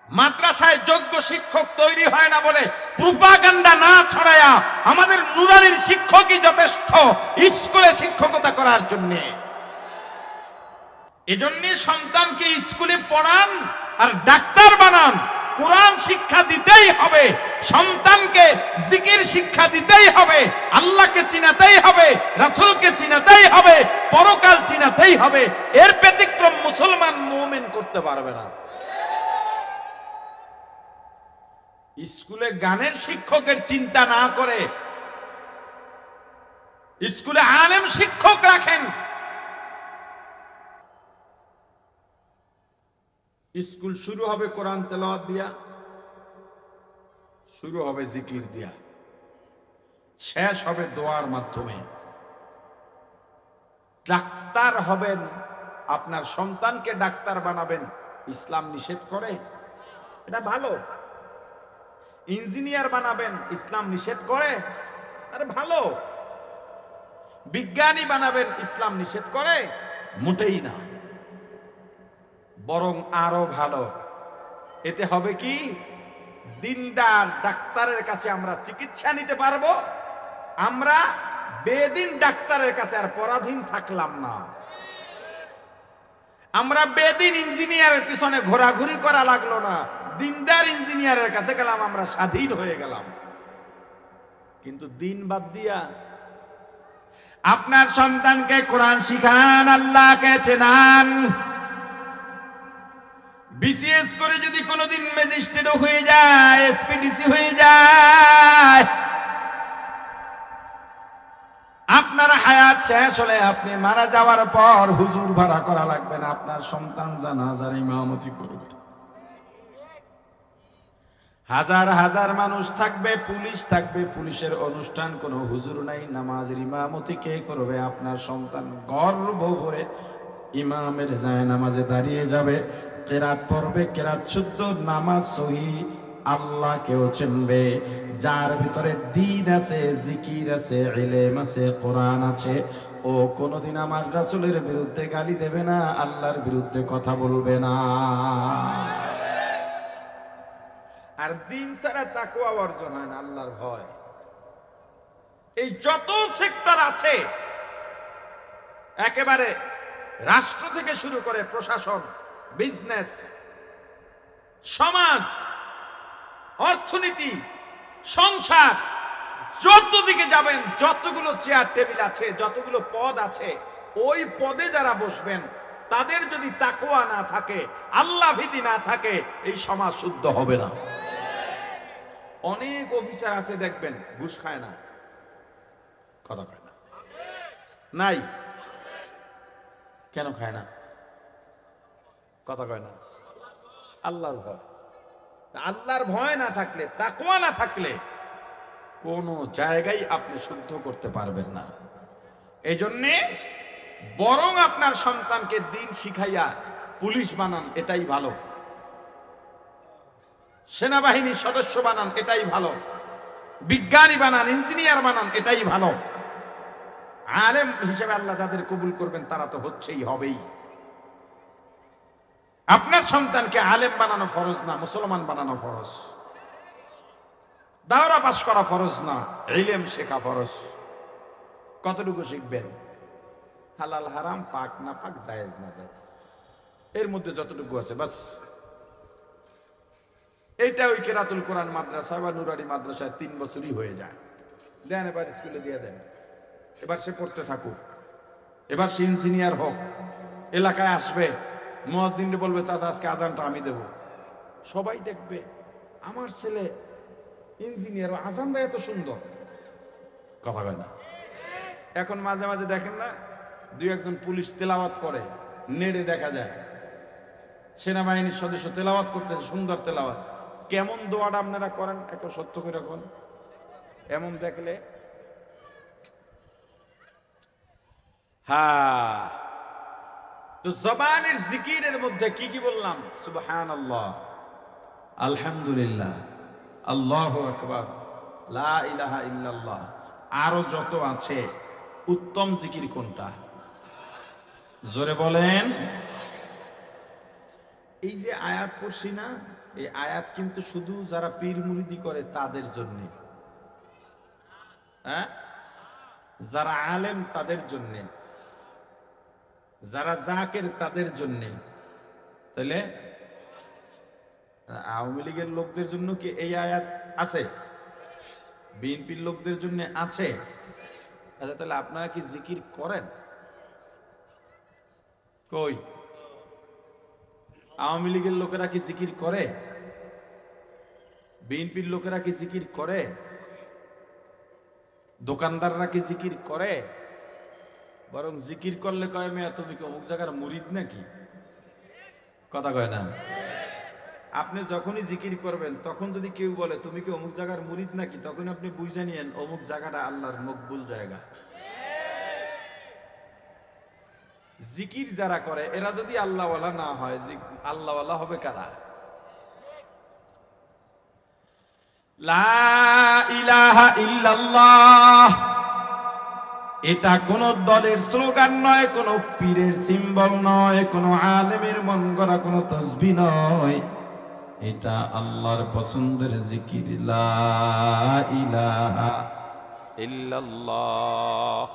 মাদ্রাসায় যোগ্য শিক্ষক তৈরি হয় না বলে প্রোপাগান্ডা না ছড়ায়া আমাদের নুরানির শিক্ষকই যথেষ্ট স্কুলে শিক্ষকতা করার জন্য। এজন্য সন্তানকে স্কুলে পড়ান আর ডাক্তার বানান। কোরআন শিক্ষা দিতেই হবে, সন্তানকে জিকির শিক্ষা দিতেই হবে, আল্লাহকে চিনাতেই হবে, রাসূলকে চিনাতেই হবে, পরকাল চিনাতেই হবে। এর ব্যতিক্রম মুসলমান মুমিন করতে পারবে না। স্কুলে গানের শিক্ষকের চিন্তা না করে স্কুলে আলেম শিক্ষক রাখেন। স্কুল শুরু হবে কোরআন তেলাওয়াত দিয়া, শুরু হবে জিকির দিয়া, শেষ হবে দোয়ার মাধ্যমে। ডাক্তার হবেন, আপনার সন্তানকে ডাক্তার বানাবেন, ইসলাম নিষেধ করে? এটা ভালো। ইঞ্জিনিয়ার বানাবেন, ইসলাম নিষেধ করে? আরে ভালো। বিজ্ঞানী বানাবেন, ইসলাম নিষেধ করে? মোটেই না, বরং আরো ভালো। এতে হবে কি, দিনদার ডাক্তারের কাছে আমরা চিকিৎসা নিতে পারবো, আমরা বেদিন ডাক্তারের কাছে আর পরাধীন থাকলাম না। আমরা বেদিন ইঞ্জিনিয়ারের পিছনে ঘোরাঘুরি করা লাগলো না, দিনদার ইঞ্জিনিয়ারের কাছে গেলাম, আমরা স্বাধীন হয়ে গেলাম। কিন্তু দিন বাদ দিয়া আপনার সন্তানকে কোরআন শিখান, আল্লাহকে চেনান। বিসিএস করে যদি কোনোদিন ম্যাজিস্ট্রেট হয়ে যায়, এসপিডিসি হয়ে যায়, আপনার হায়াত শেষ হলে আপনি মারা যাওয়ার পর হুজুর ভাড়া করা লাগবে না, আপনার সন্তান জানাজার ইমামতি করবে। হাজার হাজার মানুষ থাকবে, পুলিশ থাকবে, পুলিশের অনুষ্ঠান, কোনো হুজুর নাই, নামাজের ইমামতি কে করবে? আপনার সন্তান গর্ব ভরে ইমামের যায় নামাজে দাঁড়িয়ে যাবে, কেরাত পড়বে, কেরাত শুদ্ধ, নামাজ সহি, আল্লাহকেও চিনবে। যার ভিতরে দ্বীন আছে, জিকির আছে, ইলম আছে, কোরআন আছে, ও কোনোদিন আমার রাসূলের বিরুদ্ধে গালি দেবে না, আল্লাহর বিরুদ্ধে কথা বলবে না। আর দিন ছাড়া তাকওয়া অর্জন হয় না, আল্লাহর ভয়। এই যত সেক্টর আছে, একেবারে রাষ্ট্র থেকে শুরু করে প্রশাসন, বিজনেস, সমাজ, অর্থনীতি, সংসার, যত দিকে যাবেন, যতগুলো চেয়ার টেবিল আছে, যতগুলো পদ আছে, ওই পদে যারা বসবেন তাদের যদি তাকওয়া না থাকে, আল্লাহ ভীতি না থাকে, এই সমাজ শুদ্ধ হবে না। অনেক অফিসার আছে দেখবেন ঘুষ খায় না, কথা খায় না, নাই? কেন খায় না? কথা কয় না? আল্লাহর ভয়। আল্লাহর ভয় না থাকলে, তাকওয়া না থাকলে কোন জায়গায় আপনি শুদ্ধ করতে পারবেন না। এই জন্যে বরং আপনার সন্তানকে দিন শিখাইয়া পুলিশ বানান, এটাই ভালো। সেনাবাহিনীর সদস্য বানান, এটাই ভালো। বিজ্ঞানী বানান, ইঞ্জিনিয়ার বানান, এটাই ভালো। আলেম হিসেবে আল্লাহ যাদের কবুল করবেন তারা তো হচ্ছেই, হবেই। আপনার সন্তানকে আলেম বানানো ফরজ না, মুসলমান বানানো ফরজ। দাওরা পাস করা ফরজ না, ইলম শেখা ফরজ। কতটুকু শিখবেন? হালাল হারাম, পাক না পাক, জায়েজ না জায়েজ, এর মধ্যে যতটুকু আছে বাস। এইটা ওই কেরাতুল কোরআন মাদ্রাসা বা নুরানি মাদ্রাসায় 3 বছরই হয়ে যায়। দেন এবার স্কুলে দিয়ে দেন, এবার সে পড়তে থাকুক, এবার সে ইঞ্জিনিয়ার হোক, এলাকায় আসবে, মুয়াজ্জিন বলবে চাচা আজকে আজানটা আমি দেব, সবাই দেখবে আমার ছেলে ইঞ্জিনিয়ার, আজান দেয় এত সুন্দর, কথা কয় না? এখন মাঝে মাঝে দেখেন না, 2-1 পুলিশ তেলাওয়াত করে, নেড়ে দেখা যায় সেনাবাহিনীর সদস্য তেলাওয়াত করতেছে, সুন্দর তেলাওয়াত। কেমন দোয়াটা আপনারা করেন এখন সত্য করে রাখুন, এমন দেখলে হ্যাঁ। তো জবানের জিকিরের মধ্যে কি কি বললাম? সুবহানাল্লাহ, আলহামদুলিল্লাহ, আল্লাহু আকবার, লা ইলাহা ইল্লাল্লাহ, আরো যত আছে। উত্তম জিকির কোনটা? জোরে বলেন। এই যে আয়াত পড়ছি না, এই আয়াত কিন্তু শুধু যারা পীর মুরিদি করে তাদের জন্য, হ্যাঁ, যারা আলেম তাদের জন্য, যারা জাকের তাদের জন্য। তাহলে আওয়ামী লীগের লোকদের জন্য কি এই আয়াত আছে? বিএনপির লোকদের জন্য আছে? আচ্ছা, তাহলে আপনারা কি জিকির করেন? কই আওয়ামী লীগের লোকেরা কি জিকির করে? বিএনপির লোকেরা কি জিকির করে? দোকানদাররা কি জিকির করে? বরং জিকির করলে কয় মেয়া তুমি কি অমুক জায়গার মুরিদ নাকি? কথা কয় না। আপনি যখনই জিকির করবেন তখন যদি কেউ বলে তুমি কি অমুক জায়গার মুরিদ নাকি, তখন আপনি বুঝে নিয়েন অমুক জায়গাটা আল্লাহর মকবুল জায়গা। জিকির যারা করে এরা যদি আল্লাহওয়ালা না হয়, আল্লাহওয়ালা হবে কারা? লা ইলাহা ইল্লাল্লাহ এটা কোন দলের স্লোগান নয়, কোন পীরের সিম্বল নয়, কোন আলেমের মন গড়া কোন তাসবিহ নয়, এটা আল্লাহর পছন্দের জিকির। লা ইলাহা ইল্লাল্লাহ।